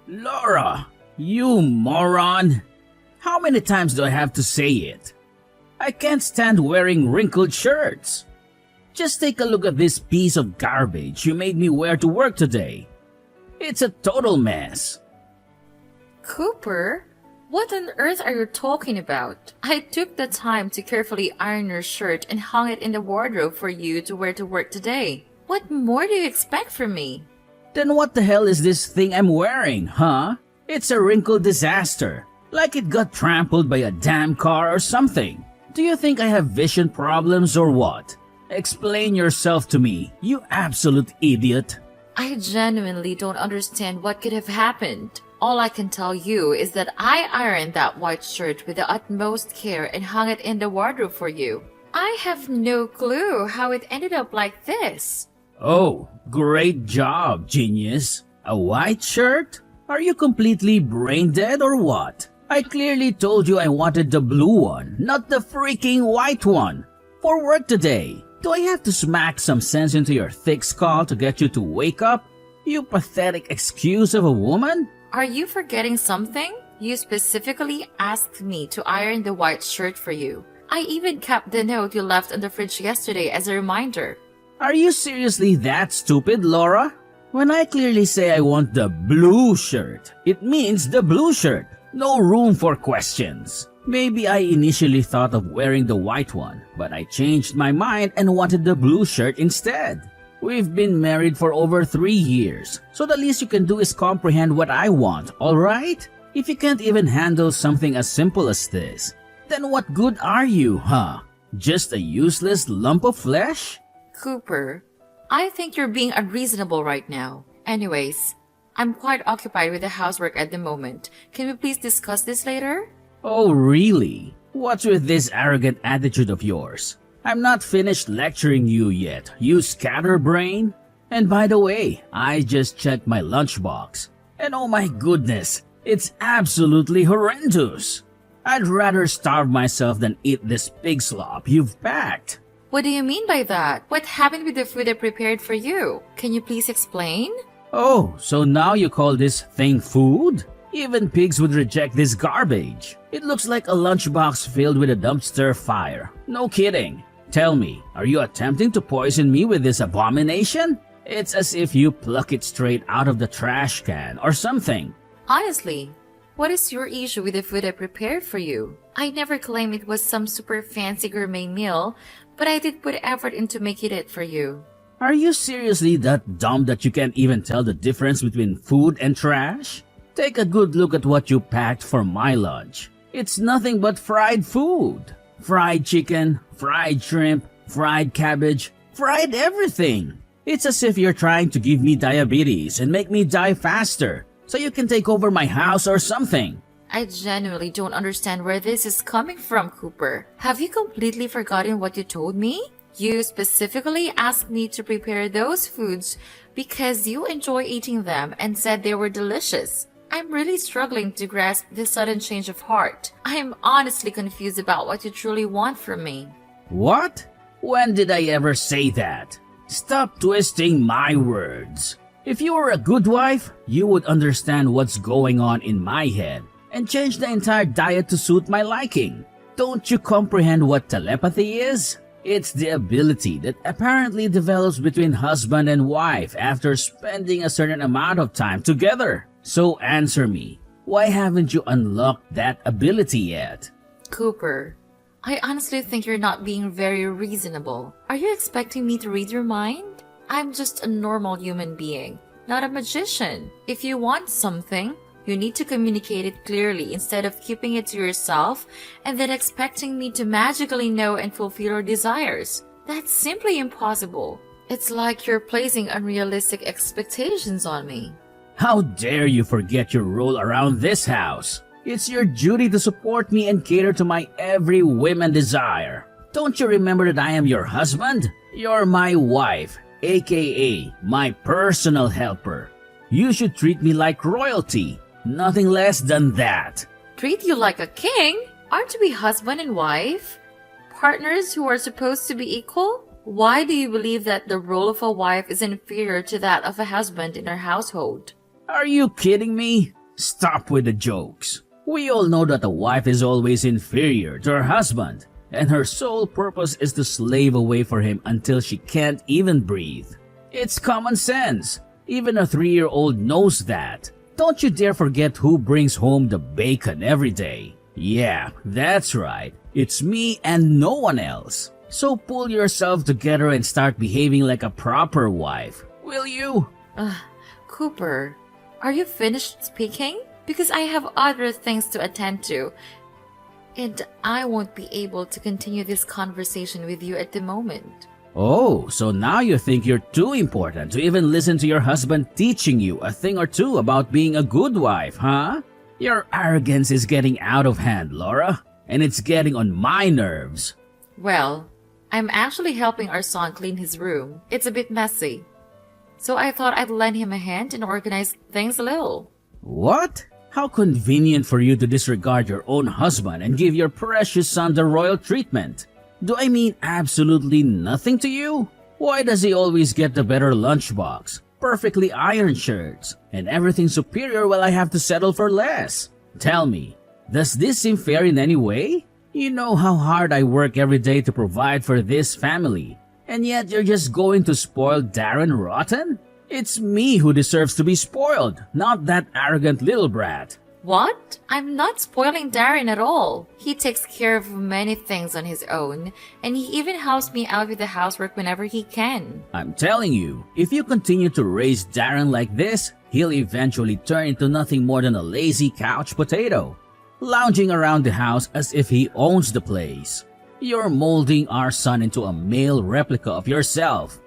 Laura, you moron! How many times do I have to say it? I can't stand wearing wrinkled shirts. Just take a look at this piece of garbage you made me wear to work today. It's a total mess. Cooper, what on earth are you talking about? I took the time to carefully iron your shirt and hung it in the wardrobe for you to wear to work today. What more do you expect from me? Then what the hell is this thing I'm wearing, huh? It's a wrinkled disaster. Like it got trampled by a damn car or something. Do you think I have vision problems or what? Explain yourself to me, you absolute idiot. I genuinely don't understand what could have happened. All I can tell you is that I ironed that white shirt with the utmost care and hung it in the wardrobe for you. I have no clue how it ended up like this. Oh, great job, genius. A white shirt? Are you completely brain dead or what? I clearly told you I wanted the blue one, not the freaking white one. For work today. Do I have to smack some sense into your thick skull to get you to wake up? You pathetic excuse of a woman? Are you forgetting something? You specifically asked me to iron the white shirt for you. I even kept the note you left on the fridge yesterday as a reminder. Are you seriously that stupid, Laura? When I clearly say I want the blue shirt, it means the blue shirt. No room for questions. Maybe I initially thought of wearing the white one, but I changed my mind and wanted the blue shirt instead. We've been married for over 3 years, so the least you can do is comprehend what I want, alright? If you can't even handle something as simple as this, then what good are you, huh? Just a useless lump of flesh? Cooper, I think you're being unreasonable right now. Anyways, I'm quite occupied with the housework at the moment. Can we please discuss this later? Oh, really? What's with this arrogant attitude of yours? I'm not finished lecturing you yet, you scatterbrain. And by the way, I just checked my lunchbox. And oh my goodness, it's absolutely horrendous. I'd rather starve myself than eat this pig slop you've packed. What do you mean by that? What happened with the food I prepared for you? Can you please explain? Oh, so now you call this thing food? Even pigs would reject this garbage. It looks like a lunchbox filled with a dumpster fire. No kidding. Tell me, are you attempting to poison me with this abomination? It's as if you pluck it straight out of the trash can or something. Honestly, what is your issue with the food I prepared for you? I never claimed it was some super fancy gourmet meal, but I did put effort into making it for you. Are you seriously that dumb that you can't even tell the difference between food and trash? Take a good look at what you packed for my lunch. It's nothing but fried food. Fried chicken, fried shrimp, fried cabbage, fried everything. It's as if you're trying to give me diabetes and make me die faster so you can take over my house or something. I genuinely don't understand where this is coming from, Cooper. Have you completely forgotten what you told me? You specifically asked me to prepare those foods because you enjoy eating them and said they were delicious. I'm really struggling to grasp this sudden change of heart. I am honestly confused about what you truly want from me. What? When did I ever say that? Stop twisting my words. If you were a good wife, you would understand what's going on in my head and change the entire diet to suit my liking. Don't you comprehend what telepathy is? It's the ability that apparently develops between husband and wife after spending a certain amount of time together. So answer me, why haven't you unlocked that ability yet? Cooper, I honestly think you're not being very reasonable. Are you expecting me to read your mind? I'm just a normal human being, not a magician. If you want something, you need to communicate it clearly instead of keeping it to yourself and then expecting me to magically know and fulfill your desires. That's simply impossible. It's like you're placing unrealistic expectations on me. How dare you forget your role around this house? It's your duty to support me and cater to my every whim and desire. Don't you remember that I am your husband? You're my wife, aka my personal helper. You should treat me like royalty, nothing less than that. Treat you like a king? Aren't we husband and wife? Partners who are supposed to be equal? Why do you believe that the role of a wife is inferior to that of a husband in our household? Are you kidding me? Stop with the jokes. We all know that a wife is always inferior to her husband, and her sole purpose is to slave away for him until she can't even breathe. It's common sense. Even a 3-year-old knows that. Don't you dare forget who brings home the bacon every day. Yeah, that's right. It's me and no one else. So pull yourself together and start behaving like a proper wife, will you? Cooper, are you finished speaking? Because I have other things to attend to, and I won't be able to continue this conversation with you at the moment. Oh, so now you think you're too important to even listen to your husband teaching you a thing or two about being a good wife, huh? Your arrogance is getting out of hand, Laura, and it's getting on my nerves. Well, I'm actually helping our son clean his room. It's a bit messy. So I thought I'd lend him a hand and organize things a little. What? How convenient for you to disregard your own husband and give your precious son the royal treatment. Do I mean absolutely nothing to you? Why does he always get the better lunchbox, perfectly ironed shirts, and everything superior while I have to settle for less? Tell me, does this seem fair in any way? You know how hard I work every day to provide for this family, and yet you're just going to spoil Darren rotten? It's me who deserves to be spoiled, not that arrogant little brat. What? I'm not spoiling Darren at all. He takes care of many things on his own, and he even helps me out with the housework whenever he can. I'm telling you, if you continue to raise Darren like this, he'll eventually turn into nothing more than a lazy couch potato, lounging around the house as if he owns the place. You're molding our son into a male replica of yourself.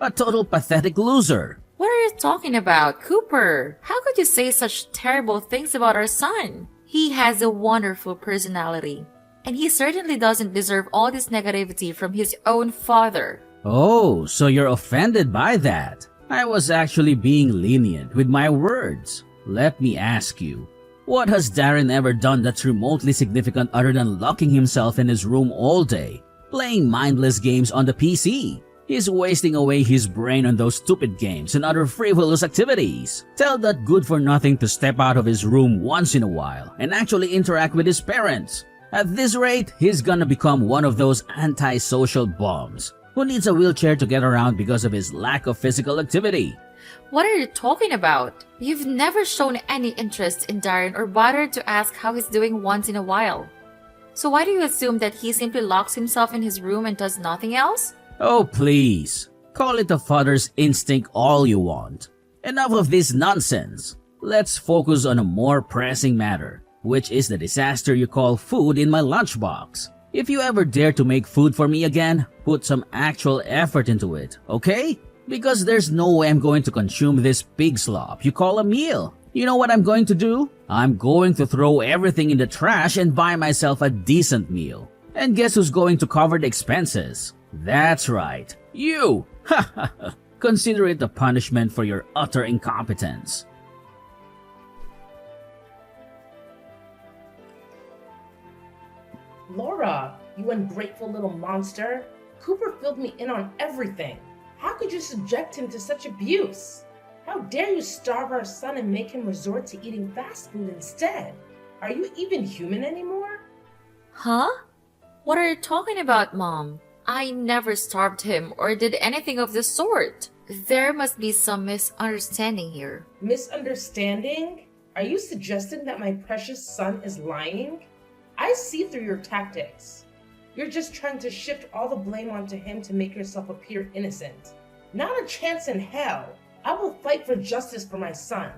A total pathetic loser. What are you talking about, Cooper? How could you say such terrible things about our son? He has a wonderful personality, and he certainly doesn't deserve all this negativity from his own father. Oh, so you're offended by that. I was actually being lenient with my words. Let me ask you, what has Darren ever done that's remotely significant other than locking himself in his room all day, playing mindless games on the PC? He's wasting away his brain on those stupid games and other frivolous activities. Tell that good-for-nothing to step out of his room once in a while and actually interact with his parents. At this rate, he's gonna become one of those antisocial bums who needs a wheelchair to get around because of his lack of physical activity. What are you talking about? You've never shown any interest in Darren or bothered to ask how he's doing once in a while. So why do you assume that he simply locks himself in his room and does nothing else? Oh, please. Call it a father's instinct all you want. Enough of this nonsense. Let's focus on a more pressing matter, which is the disaster you call food in my lunchbox. If you ever dare to make food for me again, put some actual effort into it, okay? Because there's no way I'm going to consume this pig slop you call a meal. You know what I'm going to do? I'm going to throw everything in the trash and buy myself a decent meal. And guess who's going to cover the expenses? That's right, you! Ha ha ha! Consider it a punishment for your utter incompetence. Laura, you ungrateful little monster. Cooper filled me in on everything. How could you subject him to such abuse? How dare you starve our son and make him resort to eating fast food instead? Are you even human anymore? Huh? What are you talking about, Mom? I never starved him or did anything of the sort. There must be some misunderstanding here. Misunderstanding? Are you suggesting that my precious son is lying? I see through your tactics. You're just trying to shift all the blame onto him to make yourself appear innocent. Not a chance in hell. I will fight for justice for my son.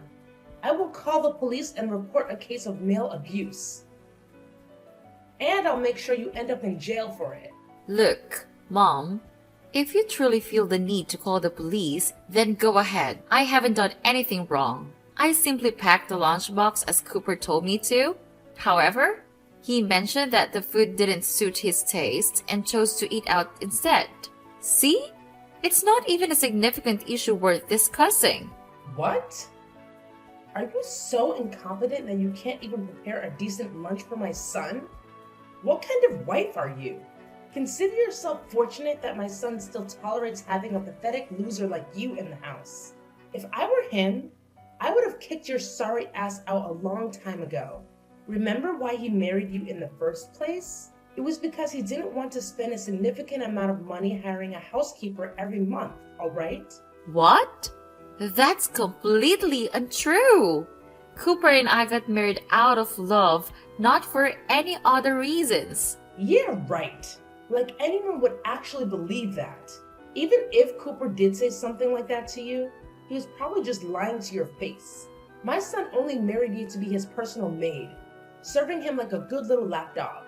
I will call the police and report a case of male abuse. And I'll make sure you end up in jail for it. Look, Mom, if you truly feel the need to call the police, then go ahead. I haven't done anything wrong. I simply packed the lunchbox as Cooper told me to. However, he mentioned that the food didn't suit his taste and chose to eat out instead. See? It's not even a significant issue worth discussing. What? Are you so incompetent that you can't even prepare a decent lunch for my son? What kind of wife are you? Consider yourself fortunate that my son still tolerates having a pathetic loser like you in the house. If I were him, I would have have kicked your sorry ass out a long time ago. Remember why he married you in the first place? It was because he didn't want to spend a significant amount of money hiring a housekeeper every month, alright? What? That's completely untrue. Cooper and I got married out of love, not for any other reasons. Yeah, right. Like anyone would actually believe that. Even if Cooper did say something like that to you, he was probably just lying to your face. My son only married you to be his personal maid, serving him like a good little lapdog.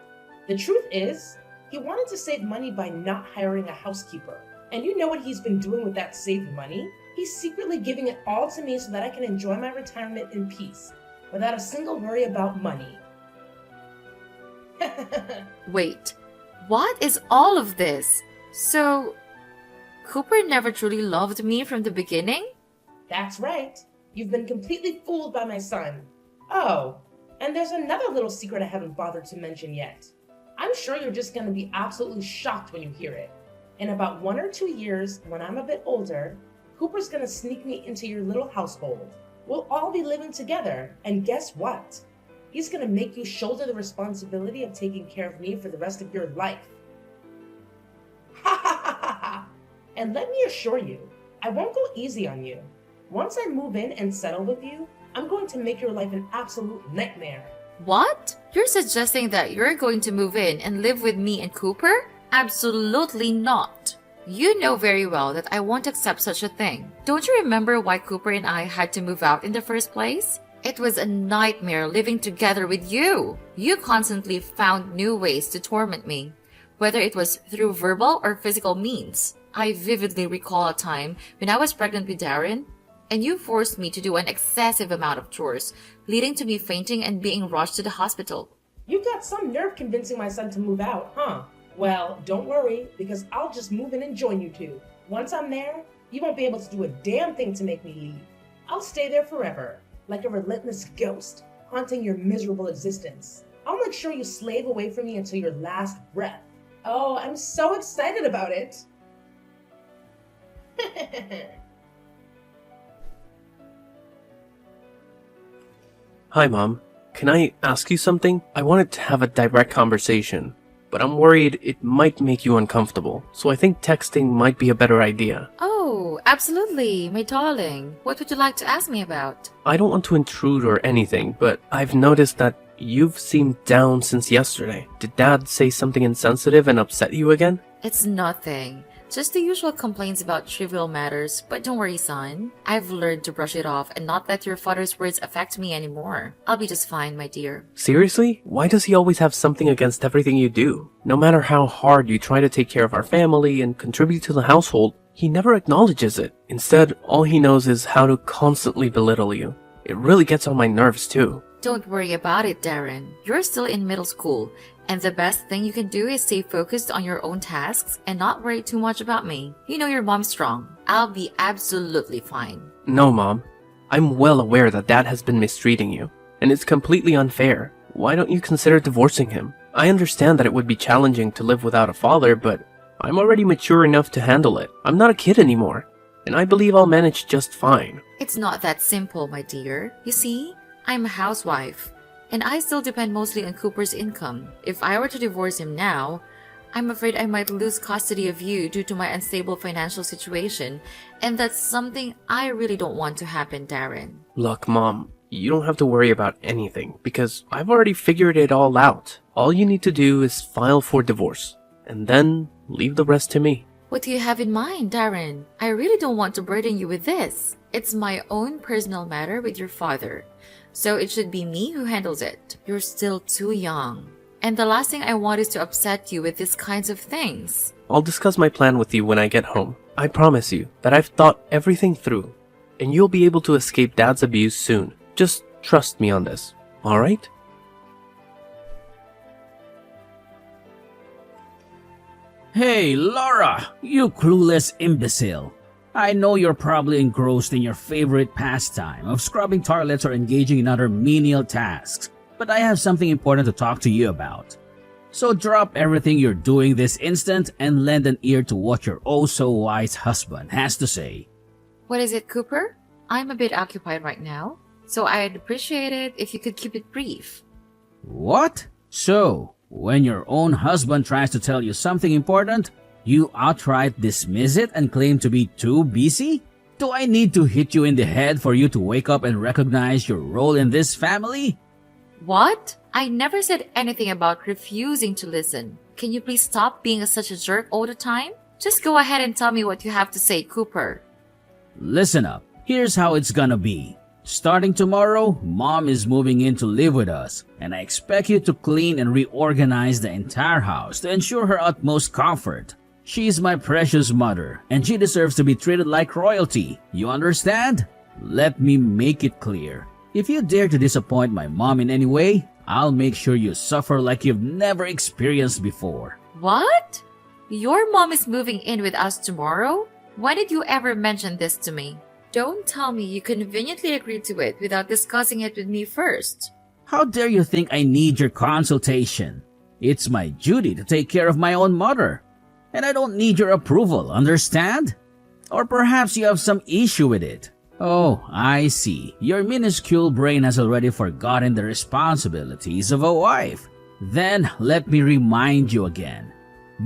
The truth is, he wanted to save money by not hiring a housekeeper. And you know what he's been doing with that saved money? He's secretly giving it all to me so that I can enjoy my retirement in peace, without a single worry about money. Wait, what is all of this? So, Cooper never truly loved me from the beginning? That's right. You've been completely fooled by my son. Oh, and there's another little secret I haven't bothered to mention yet. I'm sure you're just going to be absolutely shocked when you hear it. In about 1 or 2 years, when I'm a bit older, Cooper's going to sneak me into your little household. We'll all be living together, and guess what? He's going to make you shoulder the responsibility of taking care of me for the rest of your life. Ha ha ha ha ha! And let me assure you, I won't go easy on you. Once I move in and settle with you, I'm going to make your life an absolute nightmare. What? You're suggesting that you're going to move in and live with me and Cooper? Absolutely not. You know very well that I won't accept such a thing. Don't you remember why Cooper and I had to move out in the first place? It was a nightmare living together with you. You constantly found new ways to torment me, whether it was through verbal or physical means. I vividly recall a time when I was pregnant with Darren, and you forced me to do an excessive amount of chores, leading to me fainting and being rushed to the hospital. You got some nerve convincing my son to move out, huh? Well, don't worry, because I'll just move in and join you two. Once I'm there, you won't be able to do a damn thing to make me leave. I'll stay there forever, like a relentless ghost, haunting your miserable existence. I'll make sure you slave away from me until your last breath. Oh, I'm so excited about it. Hi, Mom. Can I ask you something? I wanted to have a direct conversation, but I'm worried it might make you uncomfortable, so I think texting might be a better idea. Oh, absolutely, my darling. What would you like to ask me about? I don't want to intrude or anything, but I've noticed that you've seemed down since yesterday. Did Dad say something insensitive and upset you again? It's nothing. Just the usual complaints about trivial matters, but don't worry, son. I've learned to brush it off and not let your father's words affect me anymore. I'll be just fine, my dear. Seriously? Why does he always have something against everything you do? No matter how hard you try to take care of our family and contribute to the household, he never acknowledges it. Instead, all he knows is how to constantly belittle you. It really gets on my nerves too. Don't worry about it, Darren. You're still in middle school, and the best thing you can do is stay focused on your own tasks and not worry too much about me. You know your mom's strong. I'll be absolutely fine. No, Mom. I'm well aware that Dad has been mistreating you, and it's completely unfair. Why don't you consider divorcing him? I understand that it would be challenging to live without a father, but I'm already mature enough to handle it. I'm not a kid anymore, and I believe I'll manage just fine. It's not that simple, my dear. You see, I'm a housewife, and I still depend mostly on Cooper's income. If I were to divorce him now, I'm afraid I might lose custody of you due to my unstable financial situation, and that's something I really don't want to happen, Darren. Look, Mom, you don't have to worry about anything, because I've already figured it all out. All you need to do is file for divorce, and then leave the rest to me. What do you have in mind, Darren? I really don't want to burden you with this. It's my own personal matter with your father, so it should be me who handles it. You're still too young. And the last thing I want is to upset you with these kinds of things. I'll discuss my plan with you when I get home. I promise you that I've thought everything through, and you'll be able to escape Dad's abuse soon. Just trust me on this, alright? Hey, Laura, you clueless imbecile. I know you're probably engrossed in your favorite pastime of scrubbing toilets or engaging in other menial tasks, but I have something important to talk to you about. So drop everything you're doing this instant and lend an ear to what your oh-so-wise husband has to say. What is it, Cooper? I'm a bit occupied right now. So I'd appreciate it if you could keep it brief. What? So, when your own husband tries to tell you something important, you outright dismiss it and claim to be too busy? Do I need to hit you in the head for you to wake up and recognize your role in this family? What? I never said anything about refusing to listen. Can you please stop being such a jerk all the time? Just go ahead and tell me what you have to say, Cooper. Listen up. Here's how it's gonna be. Starting tomorrow, Mom is moving in to live with us, and I expect you to clean and reorganize the entire house to ensure her utmost comfort. She's my precious mother, and she deserves to be treated like royalty. You understand? Let me make it clear. If you dare to disappoint my mom in any way, I'll make sure you suffer like you've never experienced before. What? Your mom is moving in with us tomorrow? When did you ever mention this to me? Don't tell me you conveniently agreed to it without discussing it with me first. How dare you think I need your consultation? It's my duty to take care of my own mother. And I don't need your approval, understand? Or perhaps you have some issue with it. Oh, I see. Your minuscule brain has already forgotten the responsibilities of a wife. Then let me remind you again.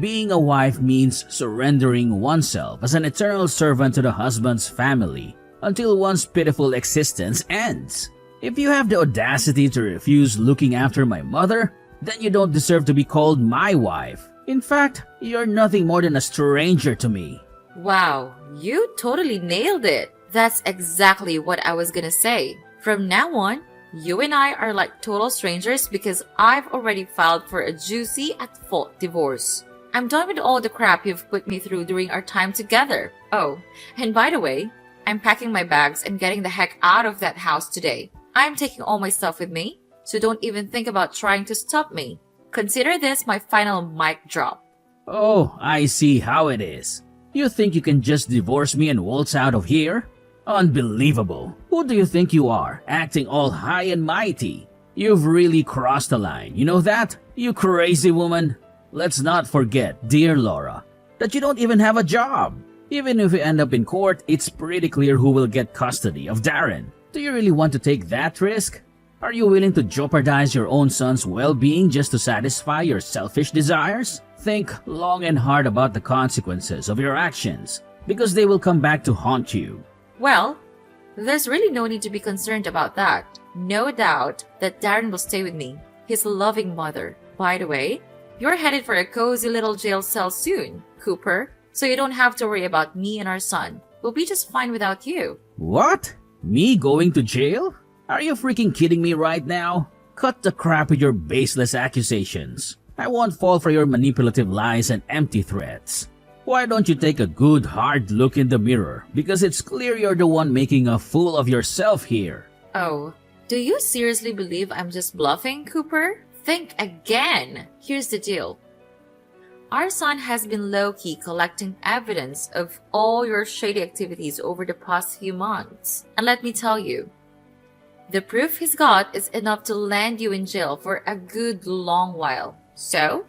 Being a wife means surrendering oneself as an eternal servant to the husband's family until one's pitiful existence ends. If you have the audacity to refuse looking after my mother, then you don't deserve to be called my wife. In fact, you're nothing more than a stranger to me. Wow, you totally nailed it. That's exactly what I was gonna say. From now on, you and I are like total strangers because I've already filed for a juicy at-fault divorce. I'm done with all the crap you've put me through during our time together. Oh, and by the way, I'm packing my bags and getting the heck out of that house today. I'm taking all my stuff with me, so don't even think about trying to stop me. Consider this my final mic drop. Oh, I see how it is. You think you can just divorce me and waltz out of here? Unbelievable. Who do you think you are, acting all high and mighty? You've really crossed the line, you know that? You crazy woman. Let's not forget, dear Laura, that you don't even have a job. Even if you end up in court, it's pretty clear who will get custody of Darren. Do you really want to take that risk? Are you willing to jeopardize your own son's well-being just to satisfy your selfish desires? Think long and hard about the consequences of your actions, because they will come back to haunt you. Well, there's really no need to be concerned about that. No doubt that Darren will stay with me, his loving mother. By the way, you're headed for a cozy little jail cell soon, Cooper, so you don't have to worry about me and our son. We'll be just fine without you. What? Me going to jail? Are you freaking kidding me right now? Cut the crap with your baseless accusations. I won't fall for your manipulative lies and empty threats. Why don't you take a good hard look in the mirror? Because it's clear you're the one making a fool of yourself here. Oh, do you seriously believe I'm just bluffing, Cooper? Think again. Here's the deal. Our son has been low-key collecting evidence of all your shady activities over the past few months. And let me tell you, the proof he's got is enough to land you in jail for a good long while. So,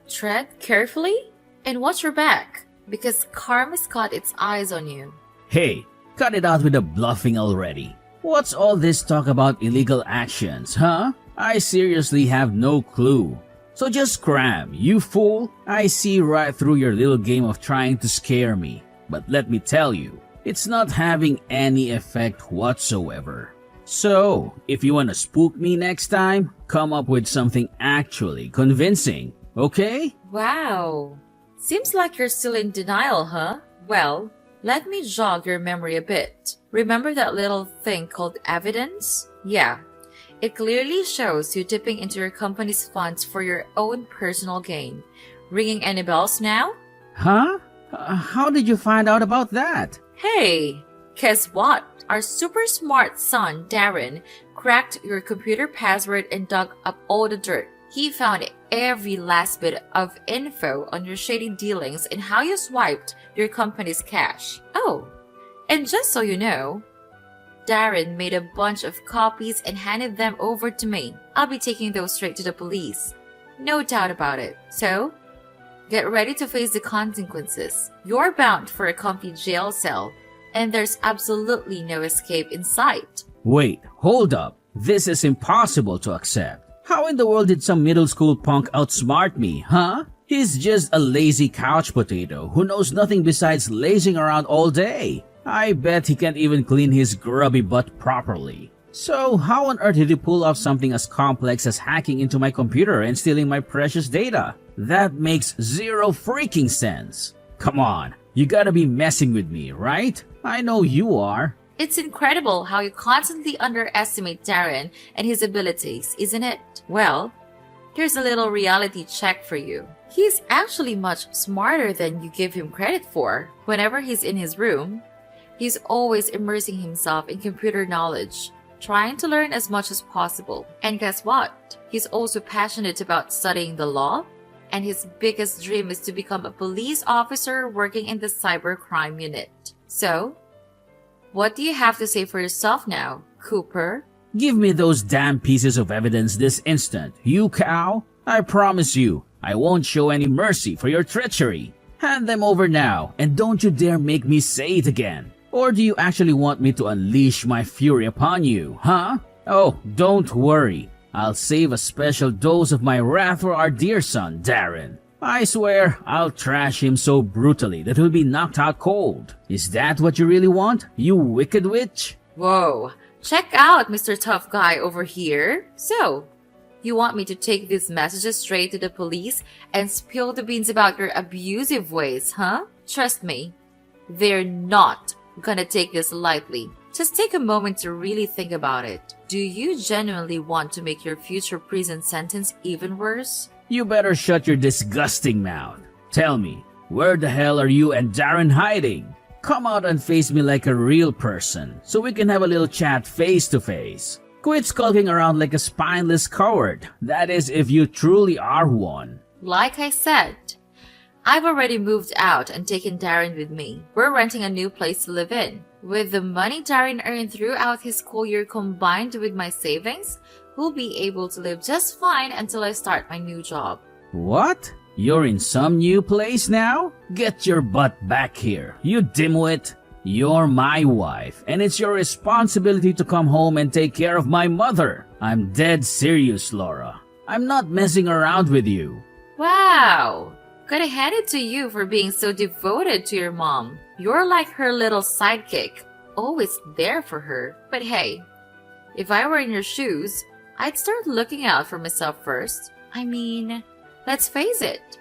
tread carefully and watch your back, because karma's got its eyes on you. Hey, cut it out with the bluffing already. What's all this talk about illegal actions, huh? I seriously have no clue. So just scram, you fool. I see right through your little game of trying to scare me. But let me tell you, it's not having any effect whatsoever. So, if you want to spook me next time, come up with something actually convincing, okay? Wow. Seems like you're still in denial, huh? Well, let me jog your memory a bit. Remember that little thing called evidence? Yeah. It clearly shows you dipping into your company's funds for your own personal gain. Ringing any bells now? Huh? How did you find out about that? Hey, guess what? Our super smart son, Darren, cracked your computer password and dug up all the dirt. He found every last bit of info on your shady dealings and how you swiped your company's cash. Oh, and just so you know, Darren made a bunch of copies and handed them over to me. I'll be taking those straight to the police. No doubt about it. So, get ready to face the consequences. You're bound for a comfy jail cell, and there's absolutely no escape in sight. Wait, hold up. This is impossible to accept. How in the world did some middle school punk outsmart me, huh? He's just a lazy couch potato who knows nothing besides lazing around all day. I bet he can't even clean his grubby butt properly. So how on earth did he pull off something as complex as hacking into my computer and stealing my precious data? That makes zero freaking sense. Come on, you gotta be messing with me, right? I know you are. It's incredible how you constantly underestimate Darren and his abilities, isn't it? Well, here's a little reality check for you. He's actually much smarter than you give him credit for. Whenever he's in his room, he's always immersing himself in computer knowledge, trying to learn as much as possible. And guess what? He's also passionate about studying the law, and his biggest dream is to become a police officer working in the cybercrime unit. So, what do you have to say for yourself now, Cooper? Give me those damn pieces of evidence this instant, you cow. I promise you, I won't show any mercy for your treachery. Hand them over now, and don't you dare make me say it again. Or do you actually want me to unleash my fury upon you, huh? Oh, don't worry. I'll save a special dose of my wrath for our dear son, Darren. I swear, I'll trash him so brutally that he'll be knocked out cold. Is that what you really want, you wicked witch? Whoa, check out Mr. Tough Guy over here. So, you want me to take these messages straight to the police and spill the beans about your abusive ways, huh? Trust me, they're not gonna take this lightly. Just take a moment to really think about it. Do you genuinely want to make your future prison sentence even worse? You better shut your disgusting mouth. Tell me, where the hell are you and Darren hiding? Come out and face me like a real person so we can have a little chat face to face. Quit skulking around like a spineless coward. That is, if you truly are one. Like I said, I've already moved out and taken Darren with me. We're renting a new place to live in. With the money Darren earned throughout his school year combined with my savings, we'll be able to live just fine until I start my new job. What? You're in some new place now? Get your butt back here, you dimwit. You're my wife, and it's your responsibility to come home and take care of my mother. I'm dead serious, Laura. I'm not messing around with you. Wow! Gotta hand it to you for being so devoted to your mom. You're like her little sidekick, always there for her. But hey, if I were in your shoes, I'd start looking out for myself first. I mean, let's face it,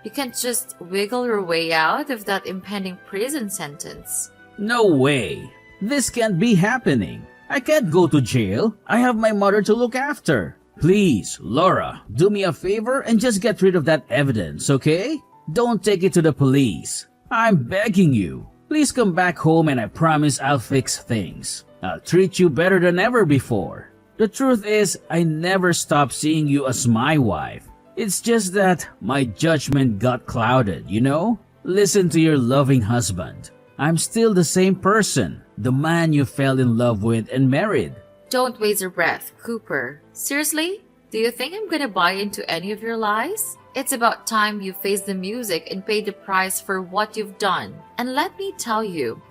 you can't just wiggle your way out of that impending prison sentence. No way. This can't be happening. I can't go to jail. I have my mother to look after. Please, Laura, do me a favor and just get rid of that evidence, okay? Don't take it to the police. I'm begging you. Please come back home and I promise I'll fix things. I'll treat you better than ever before. The truth is, I never stopped seeing you as my wife. It's just that my judgment got clouded, you know? Listen to your loving husband. I'm still the same person, the man you fell in love with and married. Don't waste your breath, Cooper. Seriously? Do you think I'm gonna buy into any of your lies? It's about time you face the music and pay the price for what you've done. And let me tell you,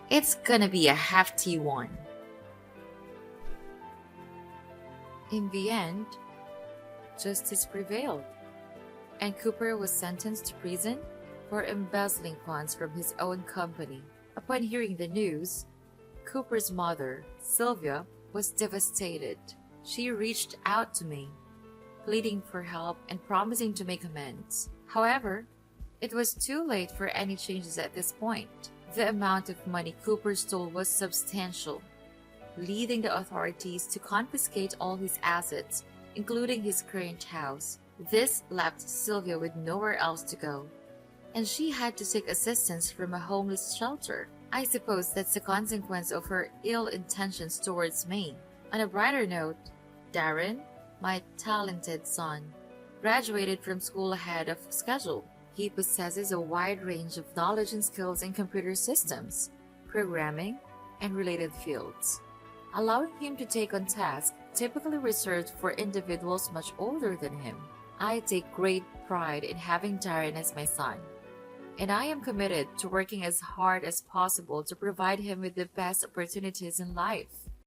it's gonna be a hefty one. In the end, justice prevailed, and Cooper was sentenced to prison for embezzling funds from his own company. Upon hearing the news, Cooper's mother, Sylvia, was devastated. She reached out to me, pleading for help and promising to make amends. However, it was too late for any changes at this point. The amount of money Cooper stole was substantial, leading the authorities to confiscate all his assets, including his current house. This left Sylvia with nowhere else to go, and she had to seek assistance from a homeless shelter. I suppose that's the consequence of her ill intentions towards me. On a brighter note, Darren, my talented son, graduated from school ahead of schedule. He possesses a wide range of knowledge and skills in computer systems, programming, and related fields, allowing him to take on tasks typically reserved for individuals much older than him. I take great pride in having Darren as my son. And I am committed to working as hard as possible to provide him with the best opportunities in life.